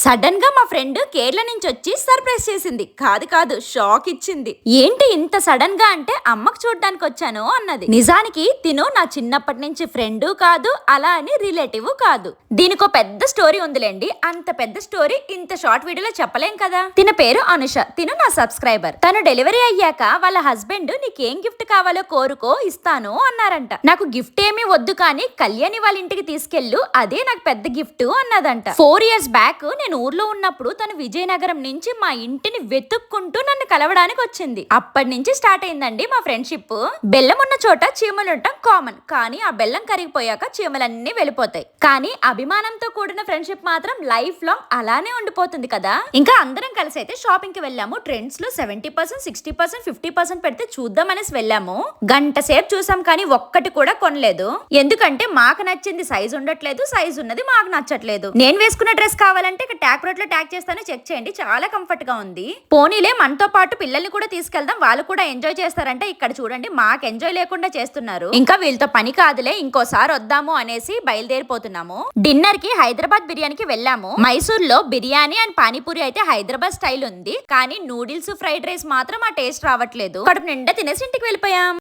Sudden గా మా friend Kerala నుంచి వచ్చి సర్ప్రైజ్ చేసింది. కాదు కాదు, షాక్ ఇచ్చింది. ఏంటి ఇంత సడన్ గా అంటే అమ్మకు చూడడానికి వచ్చాను అన్నది. నిజానికి తిను నా చిన్నప్పటి నుంచి ఫ్రెండ్ కాదు, అలా అని రిలేటివ్ కాదు. దీనికో పెద్ద స్టోరీ ఉందిలేండి. అంత పెద్ద స్టోరీ ఇంత షార్ట్ వీడియోలో చెప్పలేం కదా. తిన పేరు అనుష. తిను నా సబ్స్క్రైబర్. తను డెలివరీ అయ్యాక వాళ్ళ హస్బెండ్ నీకేం గిఫ్ట్ కావాలో కోరుకో ఇస్తాను అన్నారంట. నాకు గిఫ్ట్ ఏమీ వద్దు కానీ కళ్యాణి వాళ్ళ ఇంటికి తీసుకెళ్ళు, అదే నాకు పెద్ద గిఫ్ట్ అన్నదంట. 4 years బ్యాక్ నేను ఊర్లో ఉన్నప్పుడు తను విజయనగరం నుంచి మా ఇంటిని వెతుక్కుంటూ నన్ను కలవడానికి వచ్చింది. అప్పటి నుంచి స్టార్ట్ అయిందండి మా ఫ్రెండ్షిప్. బెల్లం ఉన్న చోట చీమలు ఉండటం కామన్, కానీ ఆ బెల్లం కరిగిపోయాక చీమలన్నీ వెళ్ళిపోతాయి. కానీ అభిమానంతో కూడిన ఫ్రెండ్షిప్ మాత్రం లైఫ్ లాంగ్ అలానే ఉండిపోతుంది కదా. ఇంకా అందరం కలిసి అయితే షాపింగ్ కి వెళ్ళాము. ట్రెండ్స్ లో 70%, 60%, 50% పెడితే చూద్దాం అనేసి వెళ్ళాము. గంట సేపు చూసాం కానీ ఒక్కటి కూడా కొనలేదు. ఎందుకంటే మాకు నచ్చింది సైజ్ ఉండట్లేదు, సైజ్ ఉన్నది మాకు నచ్చట్లేదు. నేను వేసుకున్న డ్రెస్ కావాలంటే ట్యాగ్ రోడ్ లో ట్యాగ్ చేస్తాను, చెక్ చేయండి. చాలా కంఫర్ట్ గా ఉంది. పోనీలే మనతో పాటు పిల్లల్ని కూడా తీసుకెళ్దాం, వాళ్ళు కూడా ఎంజాయ్ చేస్తారంటే ఇక్కడ చూడండి మాకు ఎంజాయ్ లేకుండా చేస్తున్నారు. ఇంకా వీళ్ళతో పని కాదులే, ఇంకోసారి వద్దాము అనేసి బయలుదేరిపోతున్నాము. డిన్నర్ కి హైదరాబాద్ బిర్యానీకి వెళ్ళాము. మైసూర్ లో బిర్యానీ అండ్ పానీపూరి అయితే హైదరాబాద్ స్టైల్ ఉంది, కానీ నూడిల్స్ ఫ్రైడ్ రైస్ మాత్రం ఆ టేస్ట్ రావట్లేదు. కడుపు నిండా తినేసి ఇంటికి వెళ్ళిపోయాం.